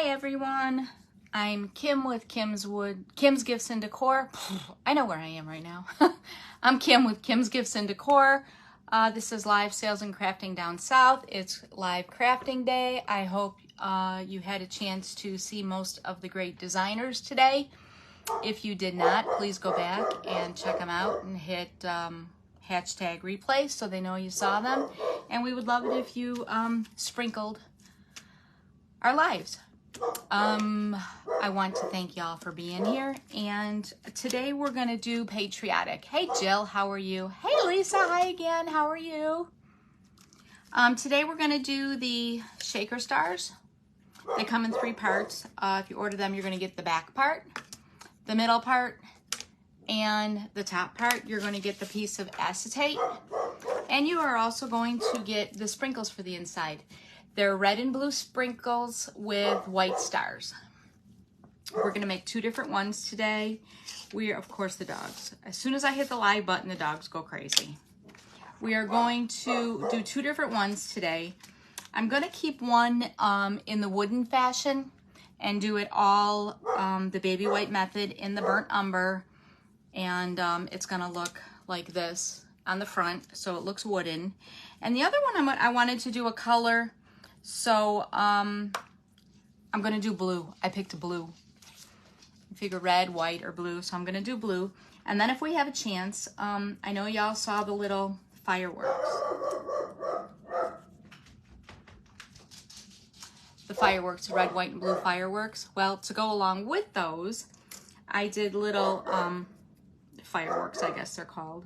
Hi everyone, I'm Kim with Kim's Gifts and Decor. I know where I am right now. I'm Kim with Kim's Gifts and Decor. This is live sales and crafting down south. It's live crafting day. I hope you had a chance to see most of the great designers today. If you did not, please go back and check them out and hit hashtag replay so they know you saw them. And we would love it if you sprinkled our lives. I want to thank y'all for being here, and today we're gonna do Patriotic. Hey Jill, how are you? Hey Lisa, hi again, how are you? Today we're gonna do the shaker stars. They come in 3 parts. If you order them, you're gonna get the back part, the middle part, and the top part. You're gonna get the piece of acetate, and you are also going to get the sprinkles for the inside. They're red and blue sprinkles with white stars. We're gonna make 2 different ones today. We are, of course, the dogs. As soon as I hit the live button, the dogs go crazy. We are going to do 2 different ones today. I'm gonna keep one in the wooden fashion and do it all the baby white method in the burnt umber. And it's gonna look like this on the front, so it looks wooden. And the other one, I wanted to do a color. So I'm gonna do blue. I picked blue. I figure red, white, or blue, so I'm gonna do blue. And then if we have a chance, I know y'all saw the little fireworks. The fireworks, red, white, and blue fireworks. Well, to go along with those, I did little fireworks, I guess they're called.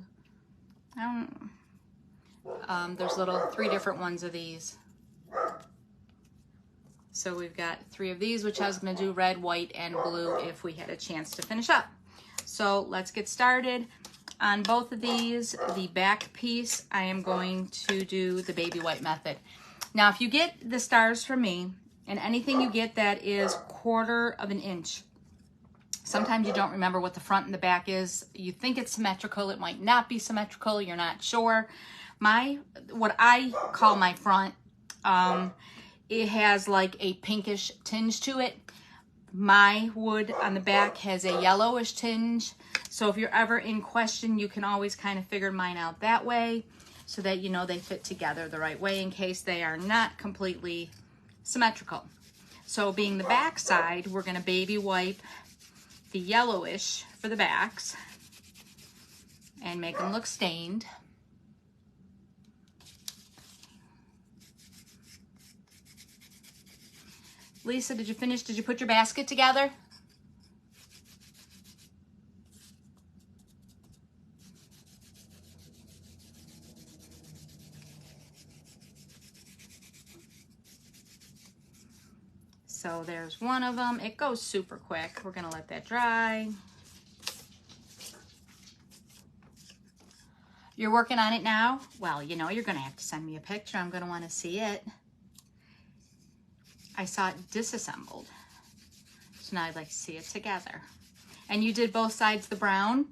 There's little 3 different ones of these. So we've got 3 of these, which I was going to do red, white, and blue if we had a chance to finish up. So let's get started. On both of these, the back piece, I am going to do the baby white method. Now, if you get the stars from me, and anything you get that is 1/4 of an inch, sometimes you don't remember what the front and the back is. You think it's symmetrical. It might not be symmetrical. You're not sure. What I call my front, it has like a pinkish tinge to it. My wood on the back has a yellowish tinge. So if you're ever in question, you can always kind of figure mine out that way so that you know they fit together the right way in case they are not completely symmetrical. So being the back side, we're gonna baby wipe the yellowish for the backs and make them look stained. Lisa, did you finish? Did you put your basket together? So there's one of them. It goes super quick. We're gonna let that dry. You're working on it now? Well, you know, you're gonna have to send me a picture. I'm gonna wanna see it. I saw it disassembled. So now I'd like to see it together. And you did both sides the brown?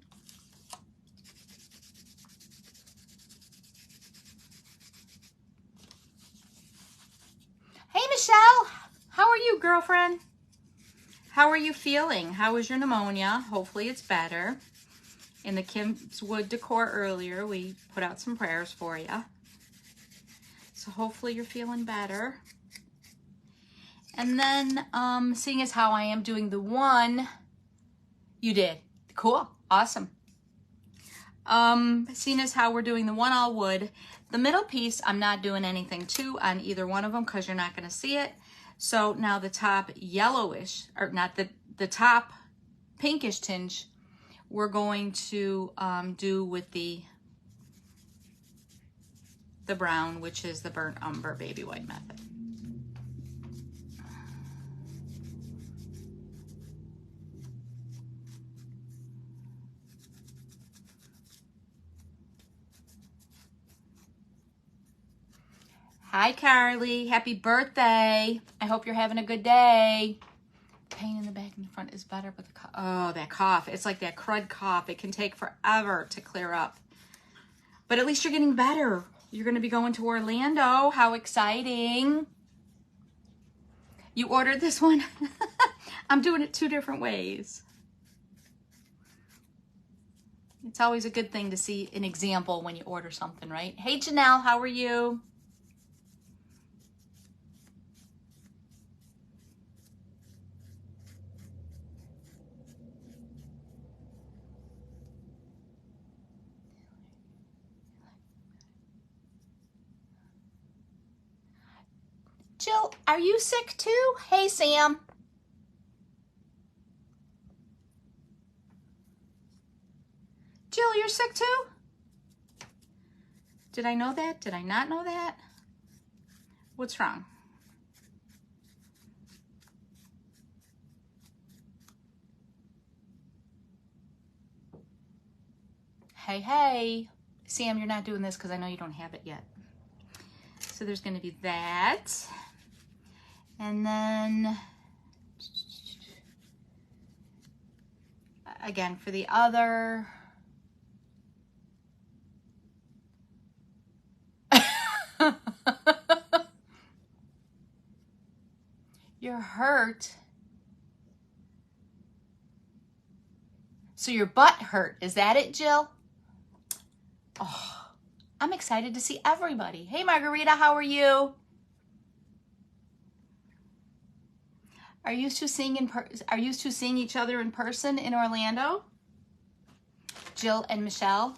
Hey Michelle, how are you, girlfriend? How are you feeling? How was your pneumonia? Hopefully it's better. In the Kim's Wood Decor earlier, we put out some prayers for you. So hopefully you're feeling better. And then, seeing as how I am doing the one, you did. Cool, awesome. Seeing as how we're doing the one all wood, the middle piece, I'm not doing anything to on either one of them because you're not gonna see it. So now the top yellowish, or not the top pinkish tinge, we're going to do with the brown, which is the burnt umber baby white method. Hi, Carly. Happy birthday. I hope you're having a good day. Pain in the back and the front is better, but that cough. It's like that crud cough. It can take forever to clear up. But at least you're getting better. You're going to be going to Orlando. How exciting. You ordered this one? I'm doing it 2 different ways. It's always a good thing to see an example when you order something, right? Hey, Janelle, how are you? Jill, are you sick too? Hey, Sam. Jill, you're sick too? Did I know that? Did I not know that? What's wrong? Hey, hey. Sam, you're not doing this because I know you don't have it yet. So there's going to be that. And then, again, for the other... You're hurt. So your butt hurt. Is that it, Jill? Oh, I'm excited to see everybody. Hey, Margarita, how are you? Are you two seeing each other in person in Orlando? Jill and Michelle?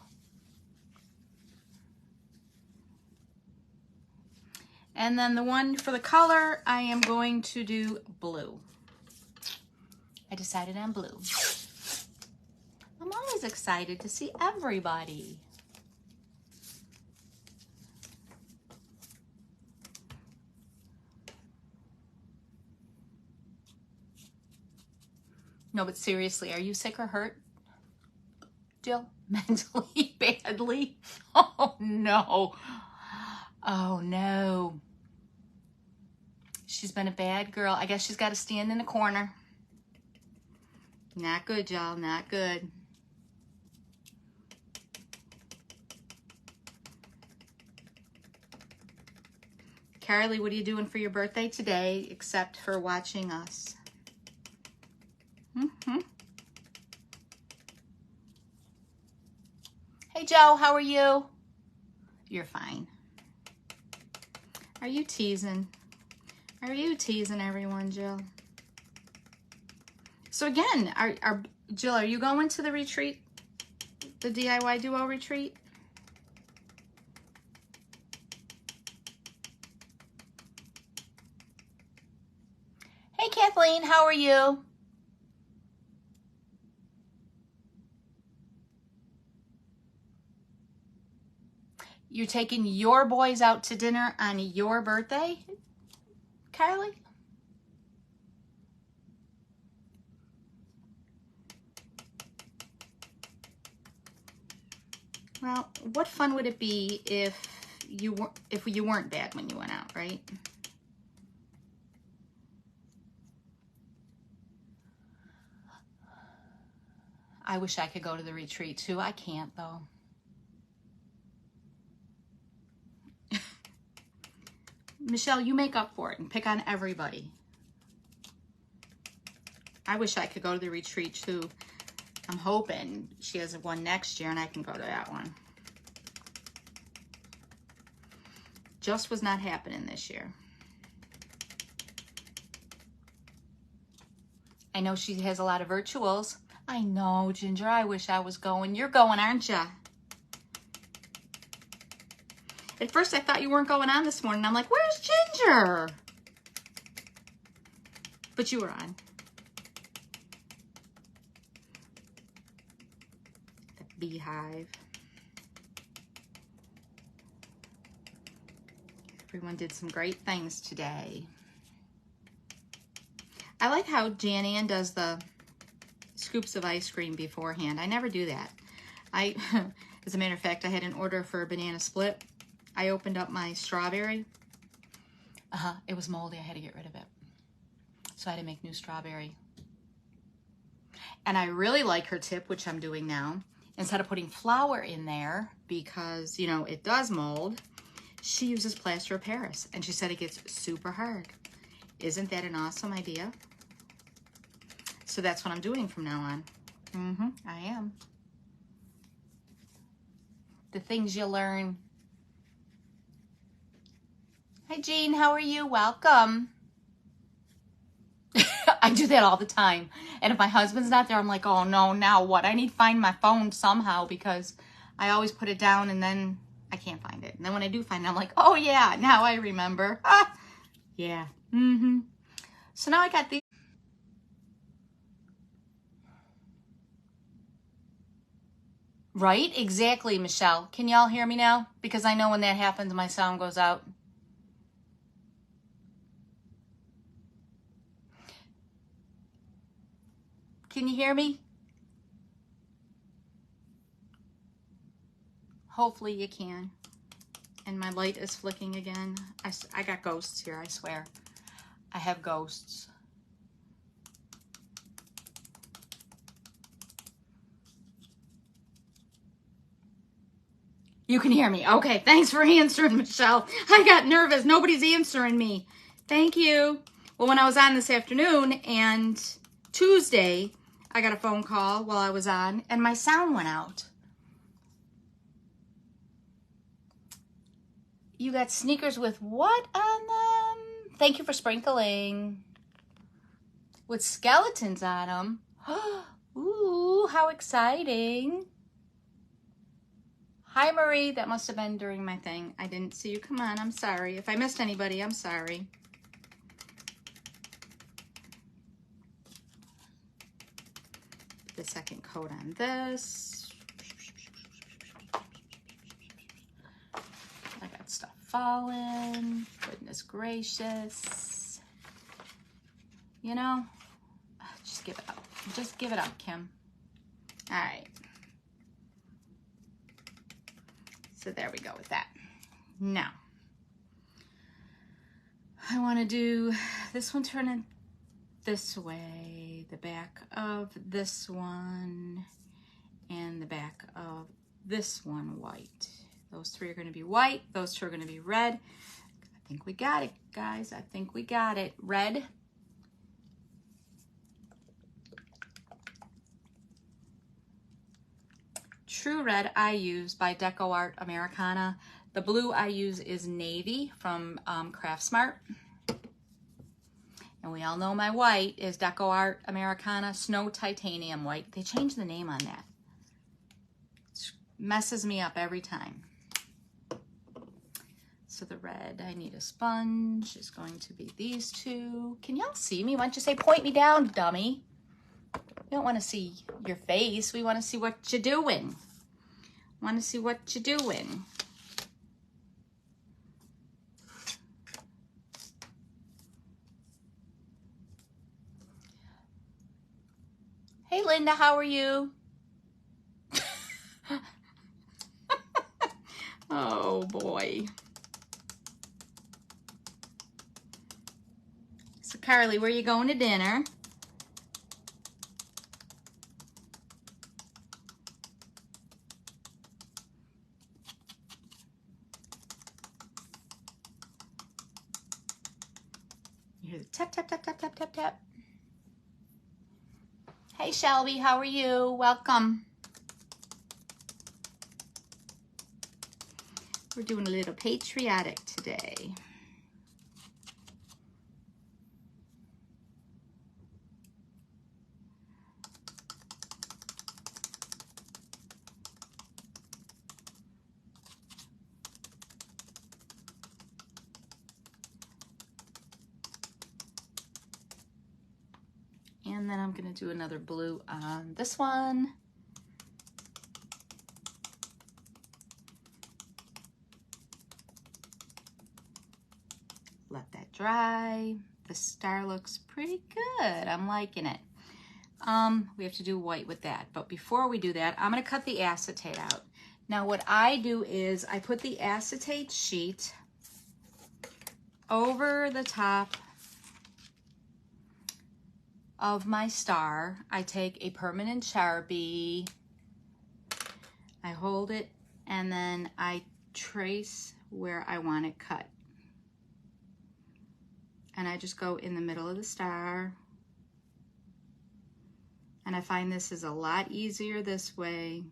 And then the one for the color, I am going to do blue. I decided on blue. I'm always excited to see everybody. No, but seriously, are you sick or hurt, Jill? Mentally, badly? Oh, no. Oh, no. She's been a bad girl. I guess she's got to stand in the corner. Not good, y'all. Not good. Carly, what are you doing for your birthday today except for watching us? Hey, Joe, how are you? You're fine. Are you teasing? Are you teasing everyone, Jill? So again, Jill, are you going to the retreat? The DIY Duo retreat? Hey, Kathleen, how are you? You're taking your boys out to dinner on your birthday, Carly? Well, what fun would it be if you weren't bad when you went out, right? I wish I could go to the retreat too. I can't though. Michelle, you make up for it and pick on everybody. I wish I could go to the retreat too. I'm hoping she has one next year and I can go to that one. Just was not happening this year. I know she has a lot of virtuals. I know, Ginger, I wish I was going. You're going, aren't you? At first, I thought you weren't going on this morning. I'm like, where's Ginger? But you were on. The beehive. Everyone did some great things today. I like how Jan Ann does the scoops of ice cream beforehand. I never do that. As a matter of fact, I had an order for a banana split. I opened up my strawberry. It was moldy. I had to get rid of it. So I had to make new strawberry. And I really like her tip, which I'm doing now. Instead of putting flour in there, because, you know, it does mold, she uses plaster of Paris. And she said it gets super hard. Isn't that an awesome idea? So that's what I'm doing from now on. I am. The things you learn. Hi, Jean. How are you? Welcome. I do that all the time. And if my husband's not there, I'm like, oh no, now what? I need to find my phone somehow because I always put it down and then I can't find it. And then when I do find it, I'm like, oh yeah, now I remember. Yeah. So now I got these. Right? Exactly, Michelle. Can y'all hear me now? Because I know when that happens, my sound goes out. Can you hear me? Hopefully you can. And my light is flicking again. I got ghosts here, I swear. I have ghosts. You can hear me. Okay, thanks for answering, Michelle. I got nervous. Nobody's answering me. Thank you. Well, when I was on this afternoon and Tuesday, I got a phone call while I was on and my sound went out. You got sneakers with what on them? Thank you for sprinkling. With skeletons on them. Ooh, how exciting. Hi, Marie. That must have been during my thing. I didn't see you come on. I'm sorry. If I missed anybody, I'm sorry. The second coat on this. I got stuff falling. Goodness gracious. You know, just give it up. Just give it up, Kim. All right. So there we go with that. Now, I want to do this one turning this way, the back of this one, and the back of this one white. Those three are going to be white. Those two are going to be red. I think we got it, guys. I think we got it. Red. True Red I use by Deco Art Americana. The blue I use is Navy from Craft Smart. And we all know my white is Deco Art Americana Snow Titanium White. They changed the name on that. It messes me up every time. So the red, I need a sponge, is going to be these two. Can y'all see me? Why don't you say, point me down, dummy? We don't want to see your face. We want to see what you're doing. Want to see what you're doing. Hey, Linda, how are you? Oh, boy. So, Carly, where are you going to dinner? You hear the tap, tap, tap, tap, tap, tap, tap. Hey, Shelby, how are you? Welcome. We're doing a little patriotic today. And then I'm going to do another blue on this one. Let that dry. The star looks pretty good. I'm liking it. We have to do white with that. But before we do that, I'm going to cut the acetate out. Now what I do is I put the acetate sheet over the top of my star. I take a permanent Sharpie, I hold it, and then I trace where I want it cut. and I just go in the middle of the star. And I find this is a lot easier this way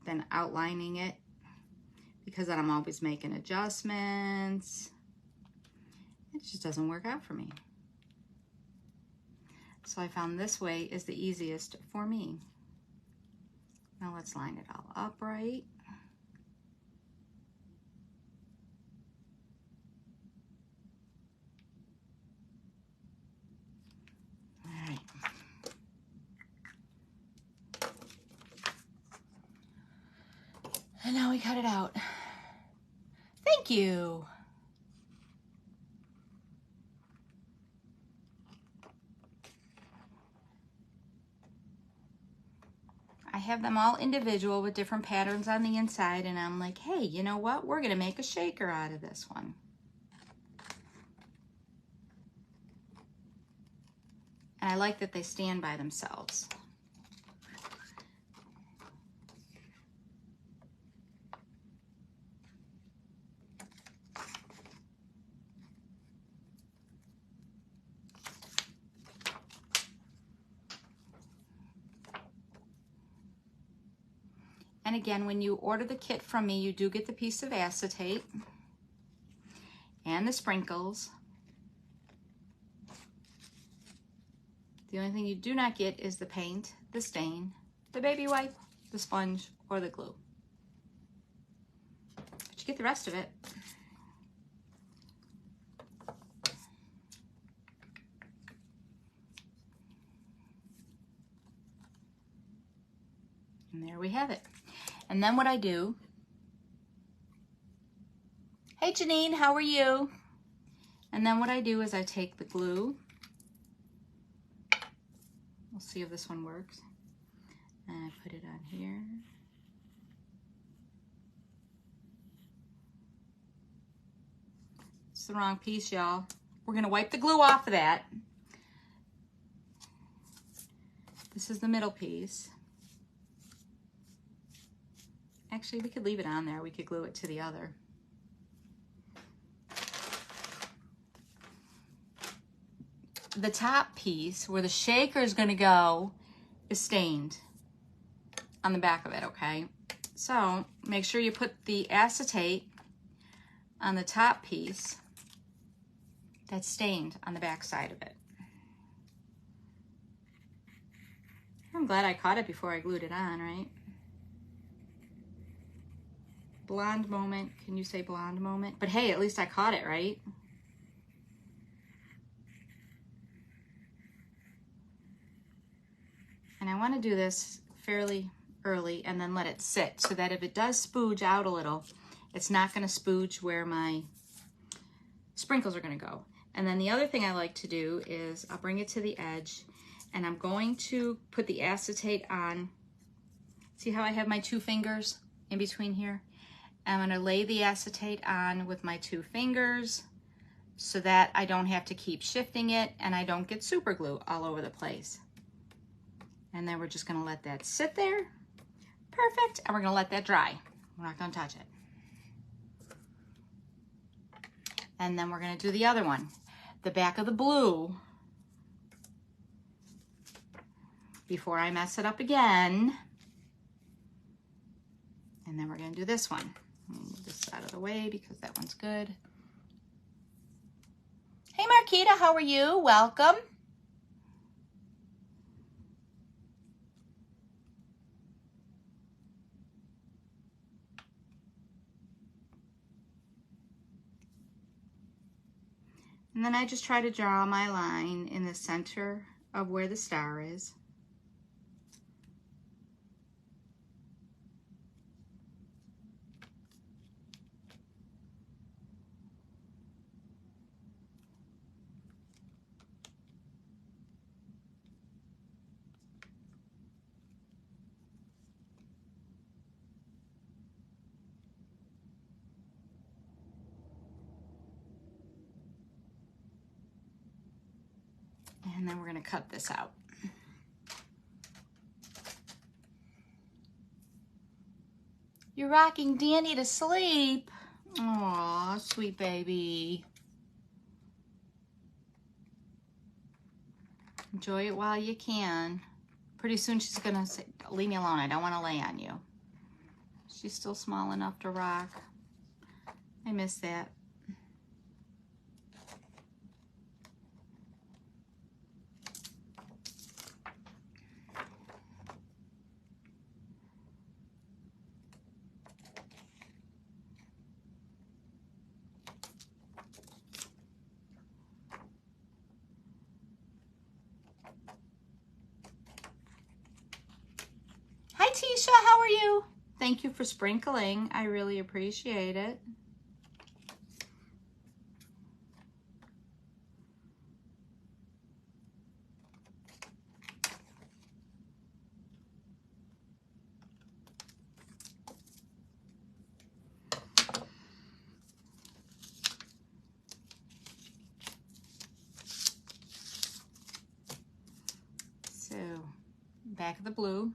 than outlining it, because then I'm always making adjustments. It just doesn't work out for me. So I found this way is the easiest for me. Now let's line it all up right. All right. And now we cut it out. Thank you. I have them all individual with different patterns on the inside, and I'm like, hey, you know what? We're gonna make a shaker out of this one. And I like that they stand by themselves. And again, when you order the kit from me, you do get the piece of acetate and the sprinkles. The only thing you do not get is the paint, the stain, the baby wipe, the sponge, or the glue. But you get the rest of it. And there we have it. And then what I do, hey Janine, how are you? And then what I do is I take the glue. We'll see if this one works. And I put it on here. It's the wrong piece, y'all. We're gonna wipe the glue off of that. This is the middle piece. Actually, we could leave it on there. We could glue it to the other. The top piece where the shaker is going to go is stained on the back of it, okay? So make sure you put the acetate on the top piece that's stained on the back side of it. I'm glad I caught it before I glued it on, right? Blonde moment. Can you say blonde moment? But hey, at least I caught it, right? And I want to do this fairly early and then let it sit so that if it does spooge out a little, it's not going to spooge where my sprinkles are going to go. And then the other thing I like to do is I'll bring it to the edge and I'm going to put the acetate on. See how I have my two fingers in between here? I'm going to lay the acetate on with my two fingers so that I don't have to keep shifting it and I don't get super glue all over the place. And then we're just going to let that sit there. Perfect. And we're going to let that dry. We're not going to touch it. And then we're going to do the other one. The back of the blue. Before I mess it up again. And then we're going to do this one. Move this out of the way because that one's good. Hey Marquita, how are you? Welcome. And then I just try to draw my line in the center of where the star is. And then we're going to cut this out. You're rocking Danny to sleep. Aw, sweet baby. Enjoy it while you can. Pretty soon she's gonna say, leave me alone, I don't wanna lay on you. She's still small enough to rock. I miss that. Hi Tisha, how are you? Thank you for sprinkling. I really appreciate it. So, back of the blue.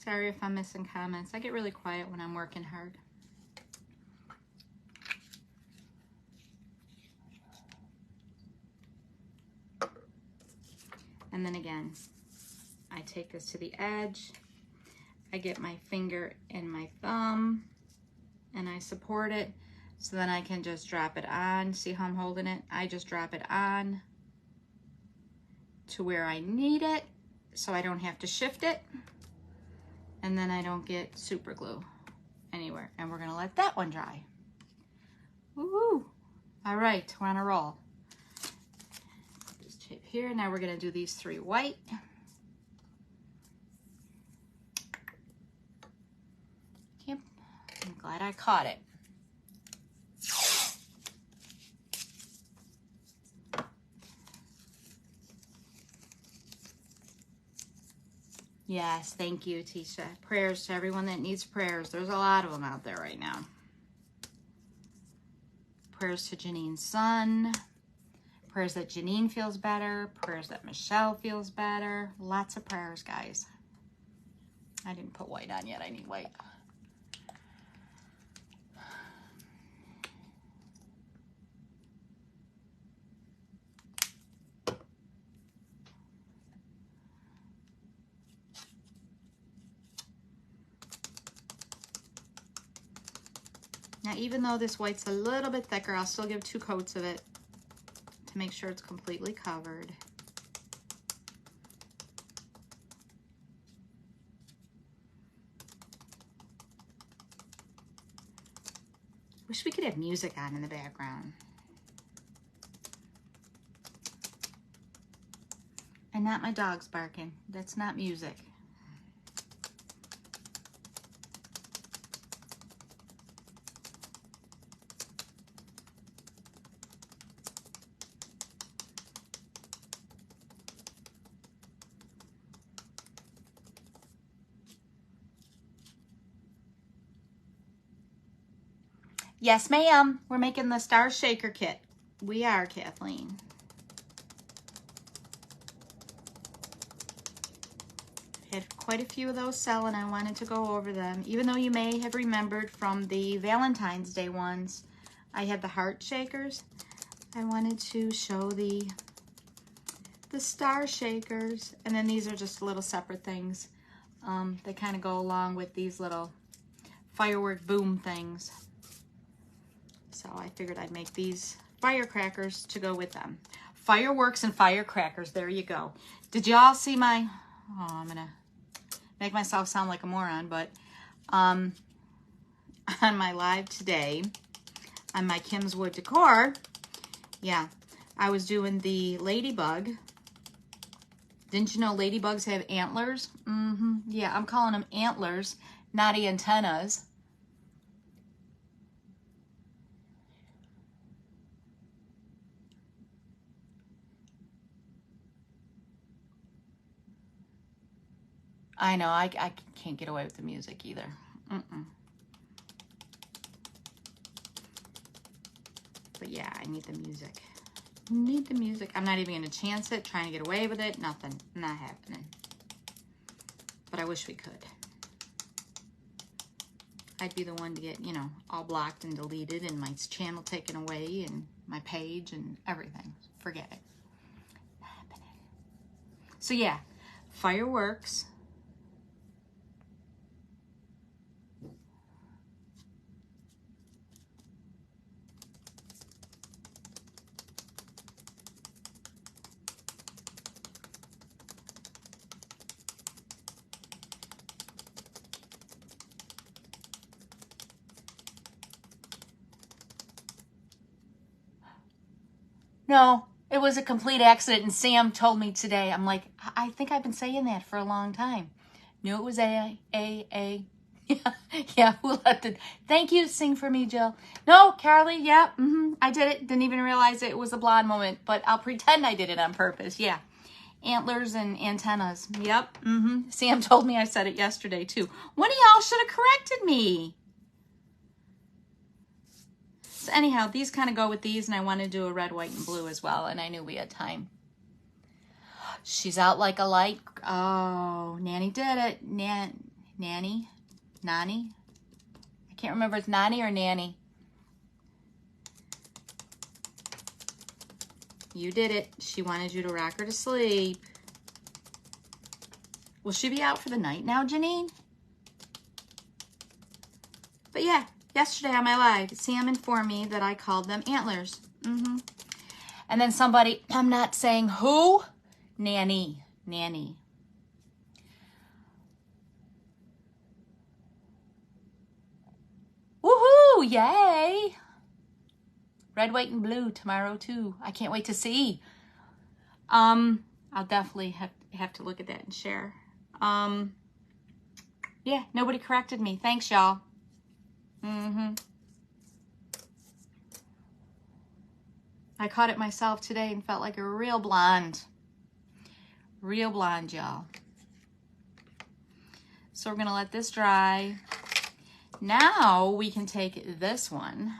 Sorry if I'm missing comments. I get really quiet when I'm working hard. And then again, I take this to the edge. I get my finger and my thumb and I support it so then I can just drop it on. See how I'm holding it? I just drop it on to where I need it so I don't have to shift it. And then I don't get super glue anywhere. And we're gonna let that one dry. Woo-hoo. All right, we're on a roll. This tape here, now we're gonna do these 3 white. Yep, I'm glad I caught it. Yes, thank you, Tisha. Prayers to everyone that needs prayers. There's a lot of them out there right now. Prayers to Janine's son. Prayers that Janine feels better. Prayers that Michelle feels better. Lots of prayers, guys. I didn't put white on yet. I need white. Now, even though this white's a little bit thicker, I'll still give 2 coats of it to make sure it's completely covered. Wish we could have music on in the background. And not my dogs barking. That's not music. Yes, ma'am. We're making the Star Shaker kit. We are, Kathleen. Had quite a few of those selling. I wanted to go over them. Even though you may have remembered from the Valentine's Day ones, I had the heart shakers. I wanted to show the Star Shakers. And then these are just little separate things. They kind of go along with these little firework boom things. So I figured I'd make these firecrackers to go with them. Fireworks and firecrackers, there you go. Did y'all see my, oh, I'm gonna make myself sound like a moron, but on my live today, on my Kim's Wood Decor, yeah, I was doing the ladybug. Didn't you know ladybugs have antlers? Yeah, I'm calling them antlers, not antennas. I know, I can't get away with the music either. Mm-mm. But yeah, I need the music. Need the music. I'm not even going to chance it, trying to get away with it. Nothing. Not happening. But I wish we could. I'd be the one to get, you know, all blocked and deleted and my channel taken away and my page and everything. Forget it. Not happening. So yeah, fireworks. No, it was a complete accident, and Sam told me today. I'm like, I think I've been saying that for a long time. Knew it was A. Yeah, who let the... Thank you, sing for me, Jill. No, Carly, yeah, I did it. Didn't even realize it was a blonde moment, but I'll pretend I did it on purpose, yeah. Antlers and antennas, yep, Sam told me I said it yesterday, too. One of y'all should have corrected me. So anyhow, these kind of go with these, and I want to do a red, white, and blue as well, and I knew we had time. She's out like a light. Oh, Nanny did it. Nanny? Nani? I can't remember if it's Nani or Nanny. You did it. She wanted you to rock her to sleep. Will she be out for the night now, Janine? But yeah. Yesterday on my live, Sam informed me that I called them antlers. And then somebody, I'm not saying who, Nanny. Woohoo, yay. Red, white, and blue tomorrow too. I can't wait to see. I'll definitely have to look at that and share. Yeah, nobody corrected me. Thanks, y'all. I caught it myself today and felt like a real blonde. Real blonde, y'all. So we're going to let this dry. Now we can take this one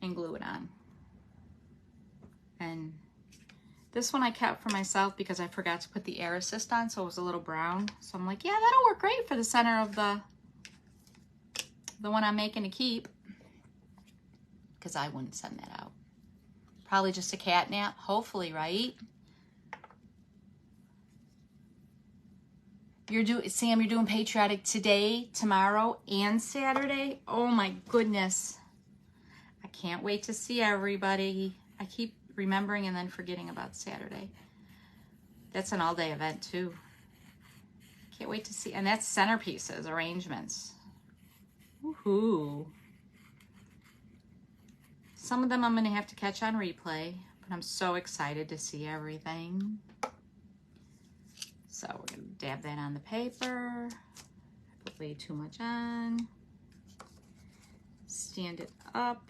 and glue it on. And this one I kept for myself because I forgot to put the air assist on, so it was a little brown. So I'm like, yeah, that'll work great for the center of the one I'm making to keep. Because I wouldn't send that out. Probably just a cat nap, hopefully, right? Sam, you're doing Patriotic today, tomorrow, and Saturday? Oh my goodness. I can't wait to see everybody. I keep remembering and then forgetting about Saturday. That's an all-day event too. Can't wait to see. And that's centerpieces, arrangements. Woohoo. Some of them I'm going to have to catch on replay, but I'm so excited to see everything. So we're going to dab that on the paper. I put way too much on. Stand it up.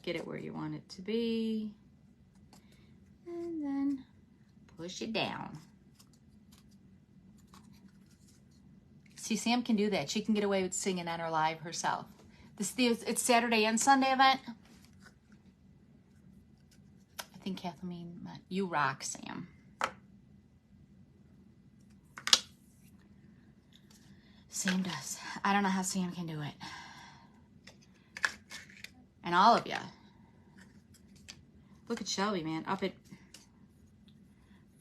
Get it where you want it to be. And then push it down. See, Sam can do that. She can get away with singing on her live herself. It's Saturday and Sunday event. I think Kathleen, you rock, Sam. Sam does. I don't know how Sam can do it. And all of you. Look at Shelby, man. Up at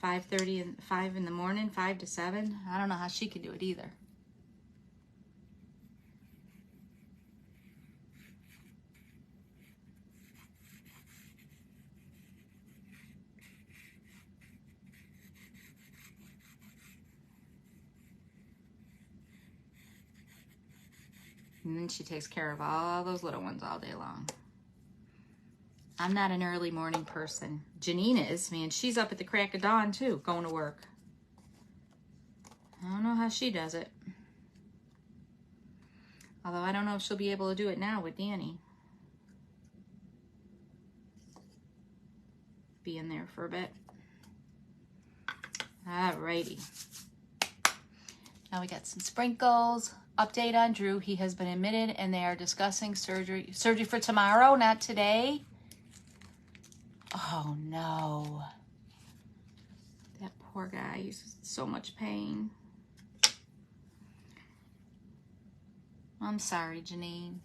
5:30 and 5 in the morning, 5 to 7. I don't know how she can do it either. And then she takes care of all those little ones all day long. I'm not an early morning person. Janine is, man. She's up at the crack of dawn, too, going to work. I don't know how she does it. Although I don't know if she'll be able to do it now with Danny being there for a bit. Alrighty. Now we got some sprinkles. Update on Drew. He has been admitted and they are discussing surgery. Surgery for tomorrow, not today. Oh no. That poor guy. He's in so much pain. I'm sorry, Janine.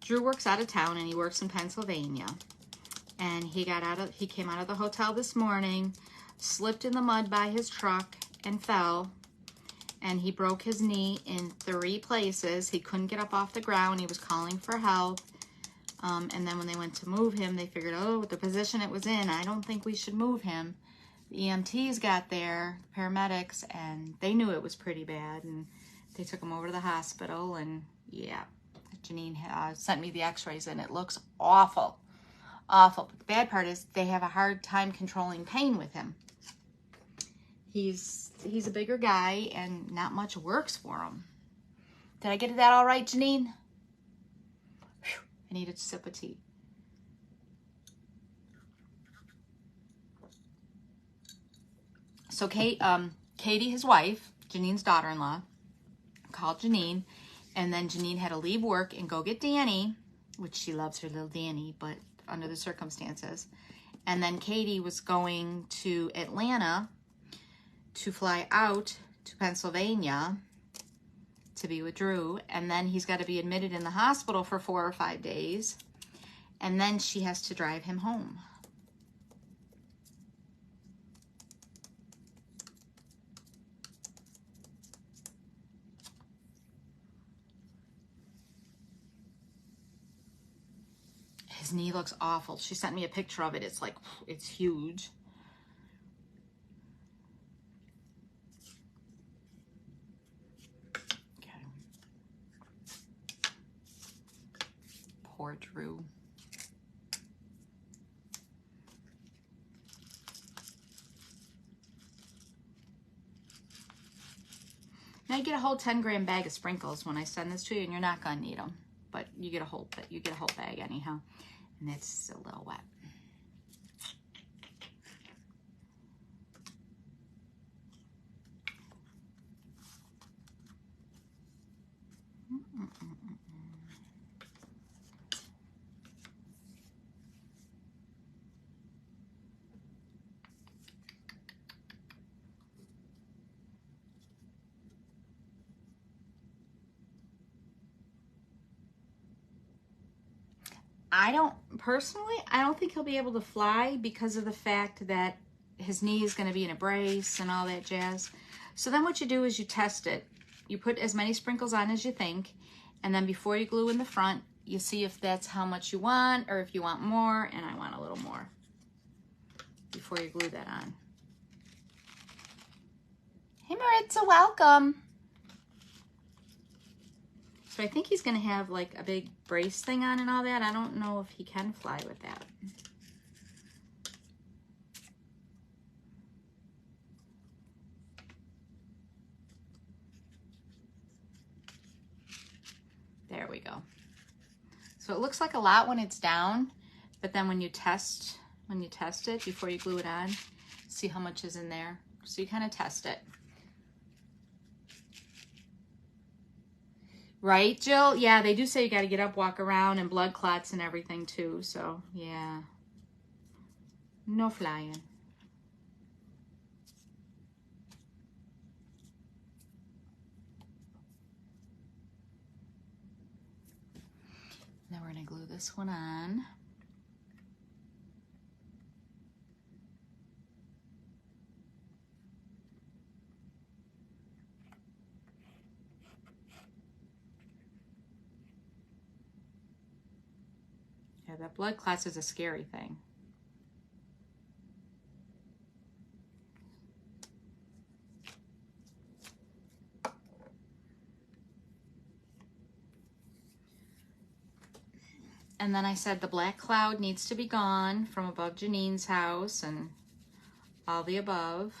Drew works out of town and he works in Pennsylvania. And he came out of the hotel this morning, slipped in the mud by his truck and fell. And he broke his knee in 3 places. He couldn't get up off the ground. He was calling for help. And then when they went to move him, they figured, oh, with the position it was in, I don't think we should move him. The EMTs got there, paramedics, and they knew it was pretty bad. And they took him over to the hospital. And yeah, Janine sent me the x-rays and it looks awful. Awful. But the bad part is they have a hard time controlling pain with him. He's a bigger guy and not much works for him. Did I get that all right, Janine? Whew, I need a sip of tea. So Katie, his wife, Janine's daughter-in-law, called Janine, and then Janine had to leave work and go get Danny, which she loves her little Danny, but under the circumstances. And then Katie was going to Atlanta to fly out to Pennsylvania to be with Drew. And then he's got to be admitted in the hospital for 4 or 5 days. And then she has to drive him home. His knee looks awful. She sent me a picture of it. It's like, it's huge. Okay. Poor Drew. Now you get a whole 10-gram bag of sprinkles when I send this to you, and you're not gonna need them, but you get a whole bag anyhow, and it's a little wet. Personally, I don't think he'll be able to fly because of the fact that his knee is going to be in a brace and all that jazz. So then what you do is you test it. You put as many sprinkles on as you think, and then before you glue in the front, you see if that's how much you want or if you want more, and I want a little more before you glue that on. Hey Maritza, welcome. So I think he's going to have like a big brace thing on and all that. I don't know if he can fly with that. There we go. So it looks like a lot when it's down, but then when you test it before you glue it on, see how much is in there. So you kind of test it. Right, Jill? Yeah, they do say you got to get up, walk around, and blood clots and everything too. So, yeah. No flying. Now we're going to glue this one on. Yeah, that blood clots is a scary thing. And then I said the black cloud needs to be gone from above Janine's house and all the above.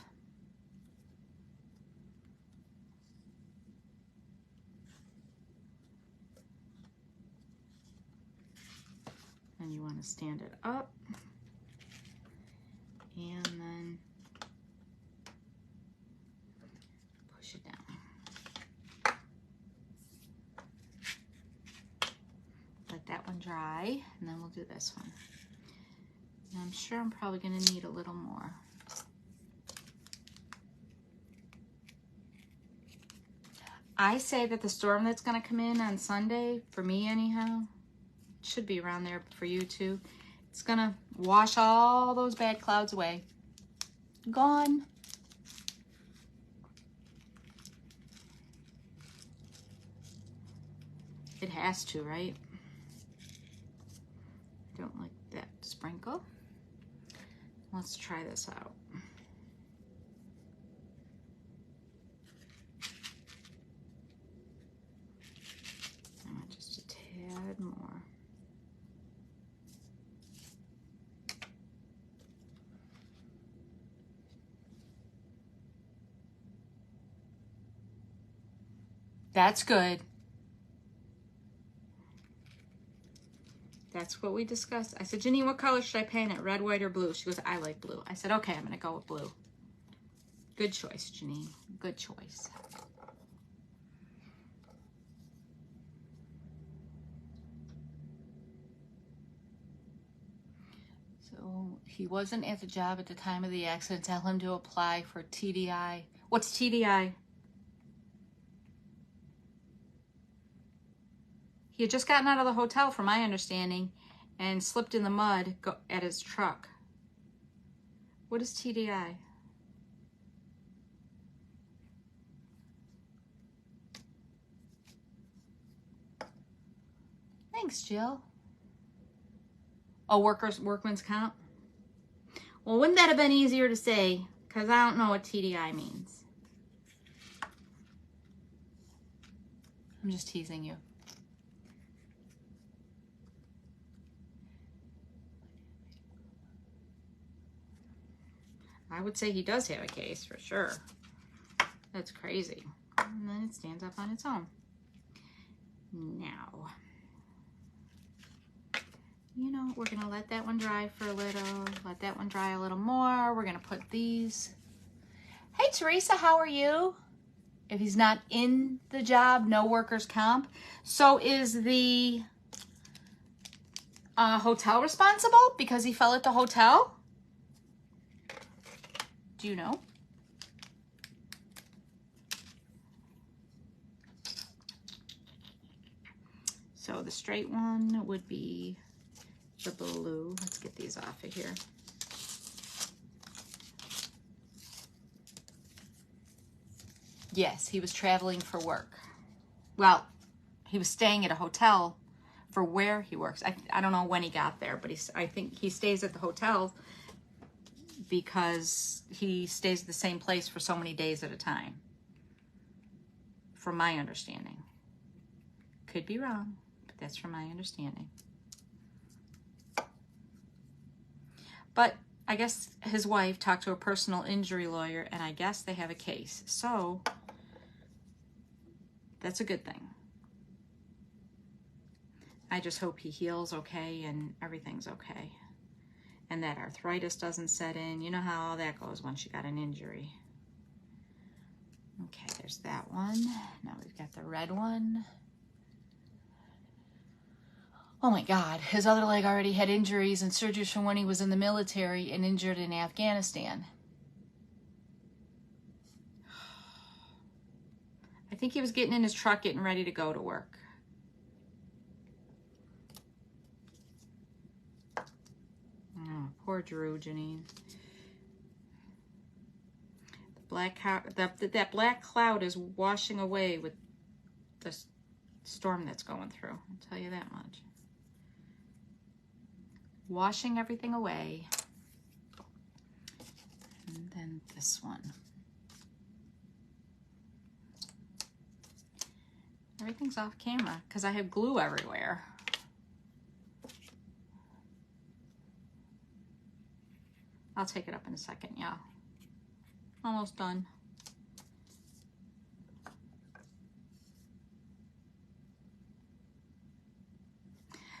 And you want to stand it up. And then push it down. Let that one dry, and then we'll do this one. And I'm sure I'm probably going to need a little more. I say that the storm that's going to come in on Sunday, for me anyhow, should be around there for you too. It's going to wash all those bad clouds away. Gone. It has to, right? Don't like that sprinkle. Let's try this out. Just a tad more. That's good. That's what we discussed. I said, Janine, what color should I paint it? Red, white, or blue? She goes, I like blue. I said, okay, I'm going to go with blue. Good choice, Janine. Good choice. So he wasn't at the job at the time of the accident. Tell him to apply for TDI. What's TDI? He had just gotten out of the hotel, from my understanding, and slipped in the mud at his truck. What is TDI? Thanks, Jill. Oh, workman's comp? Well, wouldn't that have been easier to say? Because I don't know what TDI means. I'm just teasing you. I would say he does have a case for sure. That's crazy. And then it stands up on its own. Now, you know, we're going to let that one dry for a little. Let that one dry a little more. We're going to put these. Hey, Teresa, how are you? If he's not in the job, no workers' comp. So is the hotel responsible because he fell at the hotel? Do you know? So the straight one would be the blue. Let's get these off of here. Yes, he was traveling for work. Well, he was staying at a hotel for where he works. I don't know when he got there, but I think he stays at the hotel because he stays at the same place for so many days at a time, from my understanding. Could be wrong, but that's from my understanding. But I guess his wife talked to a personal injury lawyer, and I guess they have a case. So that's a good thing. I just hope he heals okay and everything's okay. And that arthritis doesn't set in. You know how all that goes once you got an injury. Okay, there's that one. Now we've got the red one. Oh my God, his other leg already had injuries and surgeries from when he was in the military and injured in Afghanistan. I think he was getting in his truck, getting ready to go to work. Oh, poor Drew, Janine. That black cloud is washing away with the storm that's going through. I'll tell you that much. washing everything away. And then this one. Everything's off camera because I have glue everywhere. I'll take it up in a second, yeah. Almost done.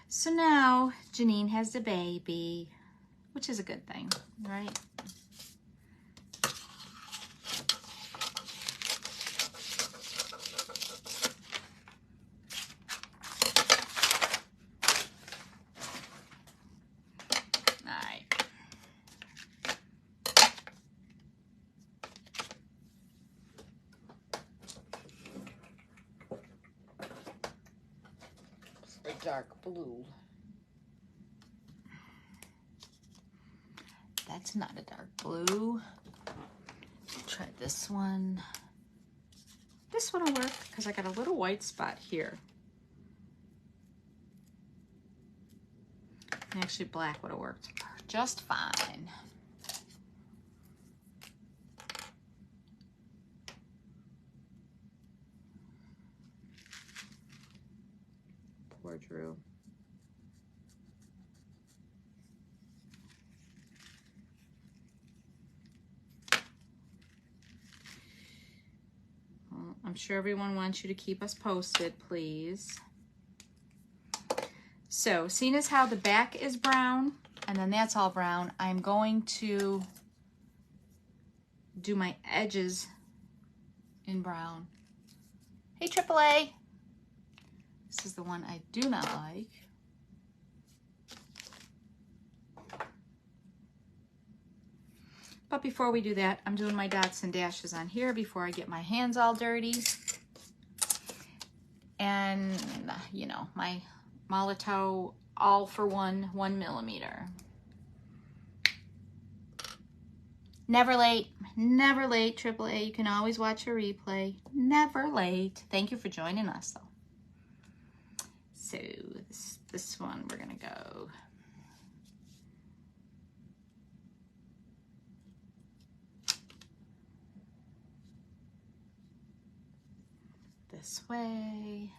So now Janine has the baby, which is a good thing, right? Dark blue. That's not a dark blue. Try this one. This one will work because I got a little white spot here. Actually, black would have worked just fine. Poor Drew. Well, I'm sure everyone wants you to keep us posted, please. So, seeing as how the back is brown, and then that's all brown, I'm going to do my edges in brown. Hey, AAA. This is the one I do not like. But before we do that, I'm doing my dots and dashes on here before I get my hands all dirty. And, you know, my Molotow all for 1 millimeter. Never late, AAA. You can always watch a replay. Never late. Thank you for joining us, though. So this one, we're gonna go. This way,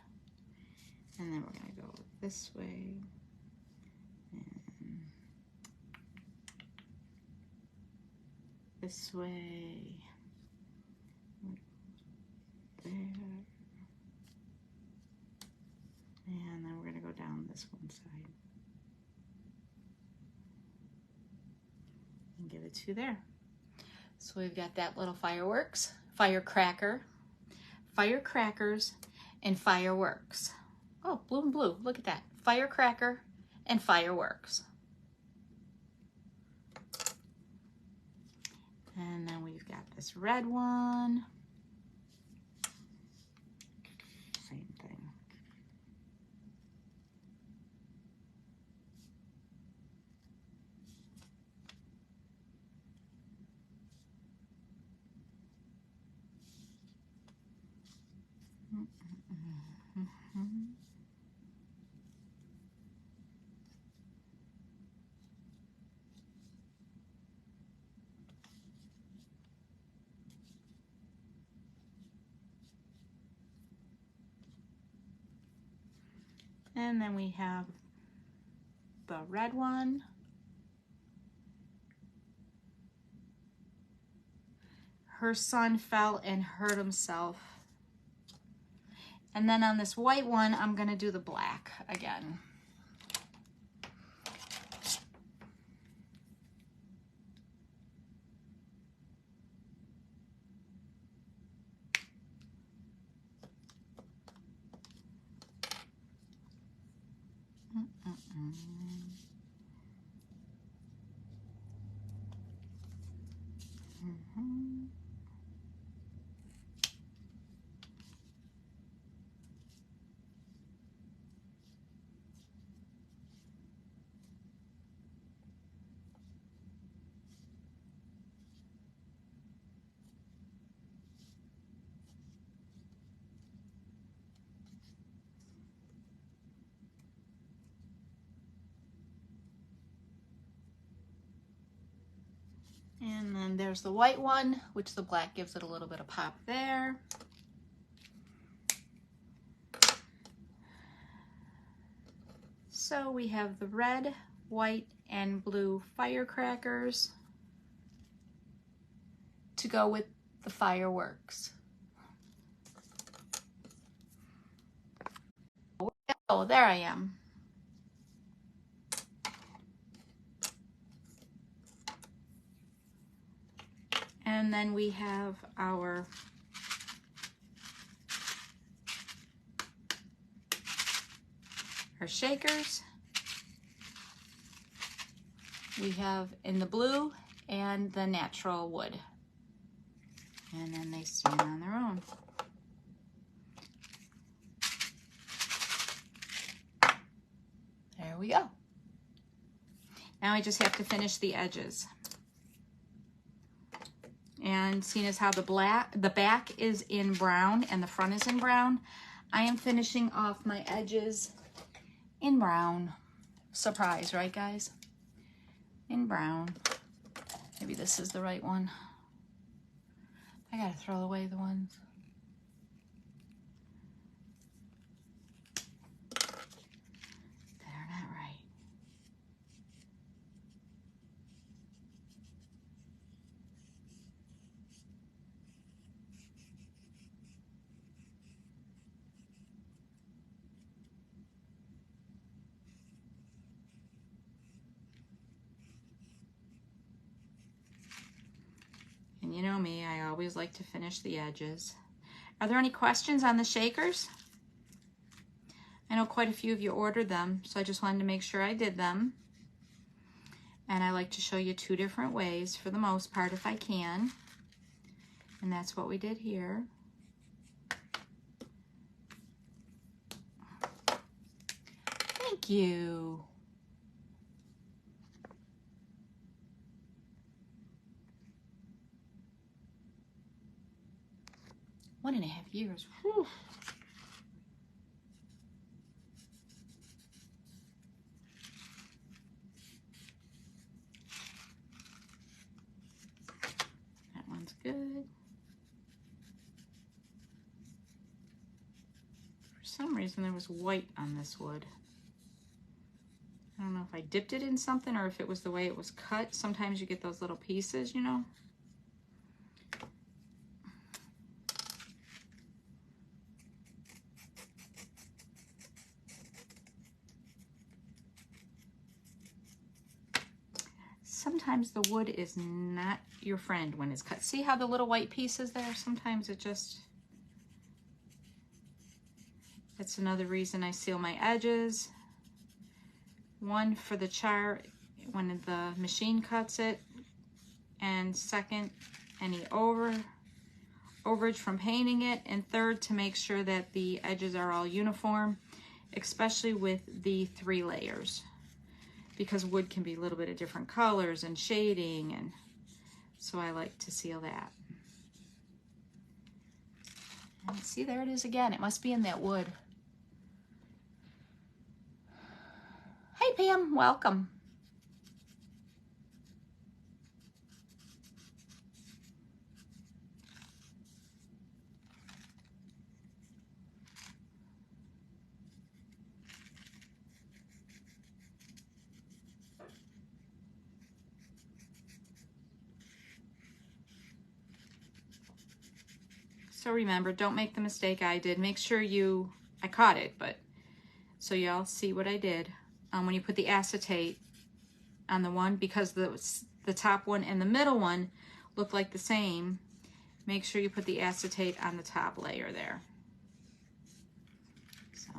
and then we're gonna go this way, and this way, there, and then we're gonna go down this one side and give it to there. So we've got that little fireworks, firecracker, firecrackers, and fireworks. Oh, blue and blue, look at that. Firecracker and fireworks. And then we've got this red one. Same thing. And then we have the red one. Her son fell and hurt himself. And then on this white one, I'm gonna do the black again. And there's the white one, which the black gives it a little bit of pop there. So we have the red, white, and blue firecrackers to go with the fireworks. Oh, there I am. And then we have our shakers. We have in the blue and the natural wood. And then they stand on their own. There we go. Now I just have to finish the edges. And seeing as how the back is in brown and the front is in brown, I am finishing off my edges in brown. Surprise, right guys? In brown. Maybe this is the right one. I gotta throw away the ones. They're not right. And you know me, I always like to finish the edges. Are there any questions on the shakers? I know quite a few of you ordered them, so I just wanted to make sure I did them. And I like to show you 2 different ways for the most part if I can. And that's what we did here. Thank you. One and a half years. Whew. That one's good. For some reason there was white on this wood. I don't know if I dipped it in something or if it was the way it was cut. Sometimes you get those little pieces, you know. Sometimes the wood is not your friend when it's cut. See how the little white piece is there? Sometimes it just... That's another reason I seal my edges. One, for the char when the machine cuts it. And second, any overage from painting it. And third, to make sure that the edges are all uniform, especially with the 3 layers. Because wood can be a little bit of different colors and shading, and so I like to seal that. And see, there it is again. It must be in that wood. Hey Pam, welcome. So remember, don't make the mistake I did. Make sure I caught it, but so y'all see what I did. When you put the acetate on the one, because the top one and the middle one look like the same, make sure you put the acetate on the top layer there. So.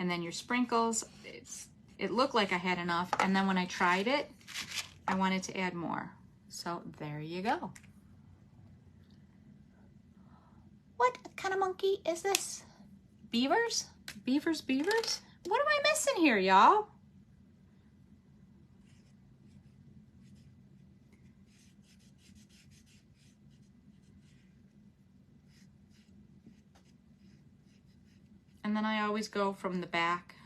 And then your sprinkles, it looked like I had enough, and then when I tried it, I wanted to add more. So there you go. What kind of monkey is this? Beavers? Beavers, beavers? What am I missing here, y'all? And then I always go from the back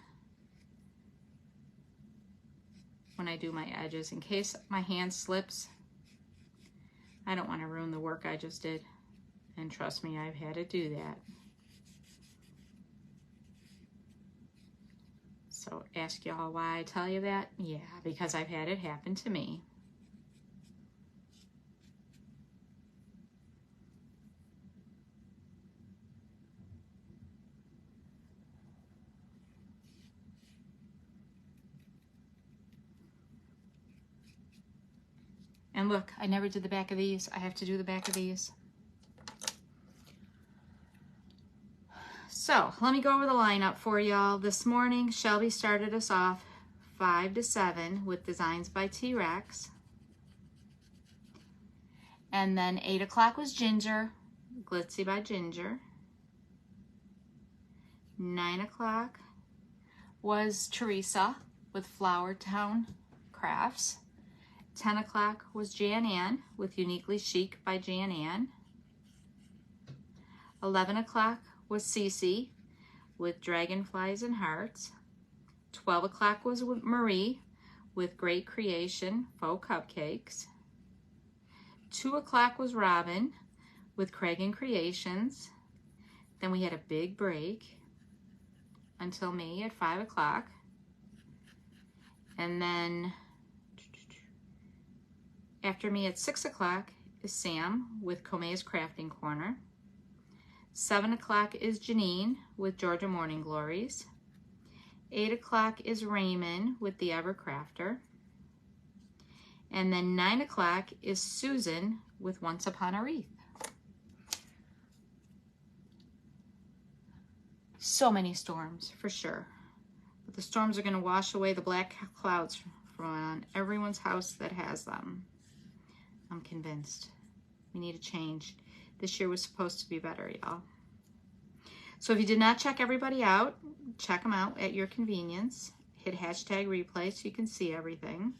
do my edges in case my hand slips. I don't want to ruin the work I just did. And trust me, I've had to do that. So ask y'all why I tell you that? Yeah, because I've had it happen to me. And look, I never did the back of these. I have to do the back of these. So let me go over the lineup for y'all. This morning, Shelby started us off 5 to 7 with designs by T-Rex. And then 8 o'clock was Ginger, Glitzy by Ginger. 9 o'clock was Teresa with Flower Town Crafts. 10 o'clock was Jan Ann with Uniquely Chic by Jan Ann. 11 o'clock was Cece with Dragonflies and Hearts. 12 o'clock was Marie with Great Creation Faux Cupcakes. 2 o'clock was Robin with Craig and Creations. Then we had a big break until me at 5 o'clock. And then after me at 6 o'clock is Sam with Kome's Crafting Corner. 7 o'clock is Janine with Georgia Morning Glories. 8 o'clock is Raymond with the Evercrafter. And then 9 o'clock is Susan with Once Upon a Wreath. So many storms, for sure. But the storms are going to wash away the black clouds from everyone's house that has them. I'm convinced. We need a change. This year was supposed to be better, y'all. So if you did not check everybody out, check them out at your convenience. Hit hashtag replay so you can see everything.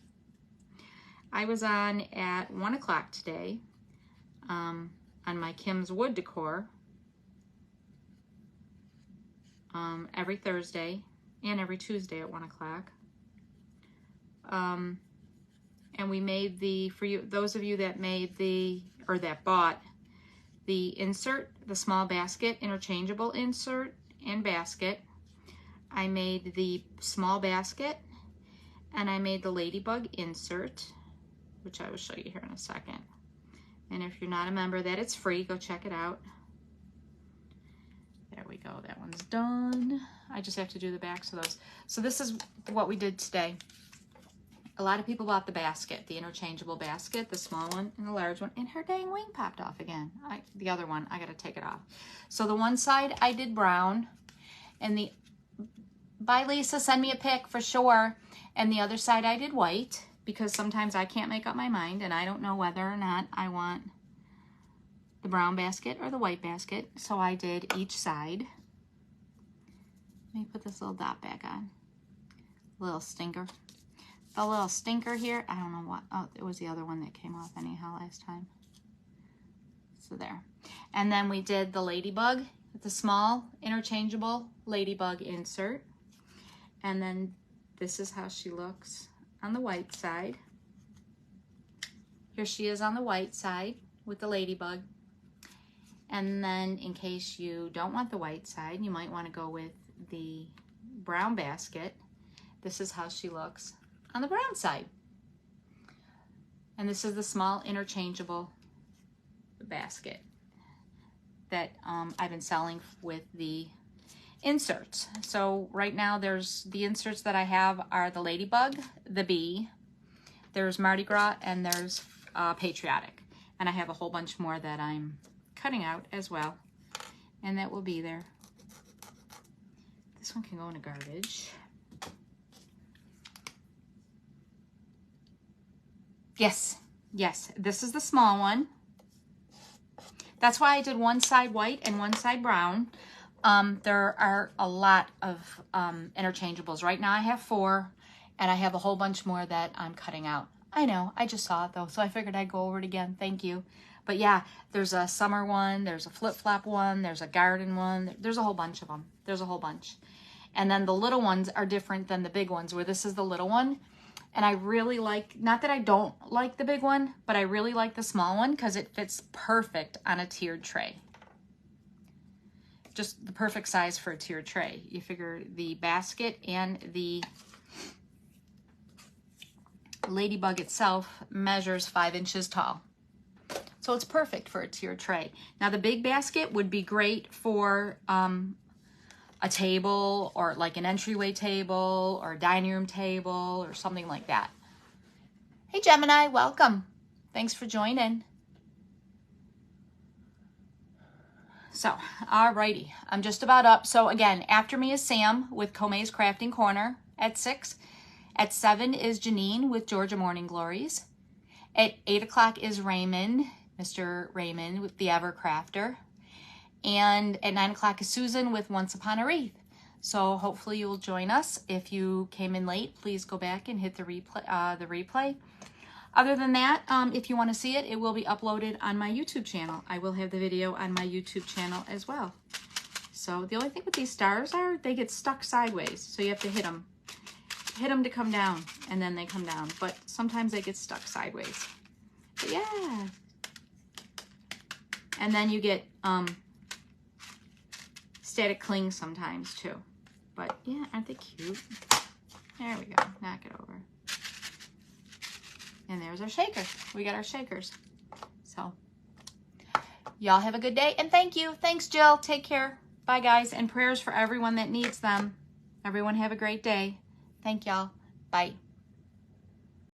I was on at 1 o'clock today on my Kim's Wood Decor every Thursday and every Tuesday at 1 o'clock. And we made the, for you, those of you that made the, or that bought the insert, the small basket, interchangeable insert and basket. I made the small basket and I made the ladybug insert, which I will show you here in a second. And if you're not a member, that it's free, go check it out. There we go, that one's done. I just have to do the backs of those. So this is what we did today. A lot of people bought the basket, the interchangeable basket, the small one and the large one, and her dang wing popped off again. The other one, I gotta take it off. So the one side I did brown, and the, bye Lisa, send me a pic for sure. And the other side I did white, because sometimes I can't make up my mind and I don't know whether or not I want the brown basket or the white basket. So I did each side. Let me put this little dot back on. Little stinker. The little stinker here, I don't know what, oh, it was the other one that came off anyhow last time. So there. And then we did the ladybug, the small interchangeable ladybug insert. And then this is how she looks on the white side. Here she is on the white side with the ladybug. And then in case you don't want the white side, you might want to go with the brown basket. This is how she looks on the brown side. And this is the small interchangeable basket that I've been selling with the inserts. So right now there's the inserts that I have are the ladybug, the bee, there's Mardi Gras, and there's Patriotic. And I have a whole bunch more that I'm cutting out as well. And that will be there. This one can go in a garbage. Yes, yes, this is the small one. That's why I did one side white and one side brown. There are a lot of interchangeables. Right now I have 4, and I have a whole bunch more that I'm cutting out. I know, I just saw it though, so I figured I'd go over it again. Thank you. But yeah, there's a summer one, there's a flip-flop one, there's a garden one. There's a whole bunch of them. There's a whole bunch. And then the little ones are different than the big ones, where this is the little one. And I really like, not that I don't like the big one, but I really like the small one because it fits perfect on a tiered tray. Just the perfect size for a tiered tray. You figure the basket and the ladybug itself measures 5 inches tall. So it's perfect for a tiered tray. Now the big basket would be great for a table, or like an entryway table or a dining room table or something like that. Hey Gemini, welcome. Thanks for joining. So, alrighty, I'm just about up. So again, after me is Sam with Kome's Crafting Corner at 6. At 7 is Janine with Georgia Morning Glories. At 8 o'clock is Raymond, Mr. Raymond with the Ever Crafter. And at 9 o'clock is Susan with Once Upon a Wreath. So hopefully you will join us. If you came in late, please go back and hit the replay. Other than that, if you want to see it, it will be uploaded on my YouTube channel. I will have the video on my YouTube channel as well. So the only thing with these stars are they get stuck sideways. So you have to hit them. Hit them to come down, and then they come down. But sometimes they get stuck sideways. But yeah. And then you get static cling sometimes too. But yeah, aren't they cute? There we go. Knock it over. And there's our shaker. We got our shakers. So y'all have a good day, and thank you. Thanks, Jill. Take care. Bye, guys, and prayers for everyone that needs them. Everyone have a great day. Thank y'all. Bye.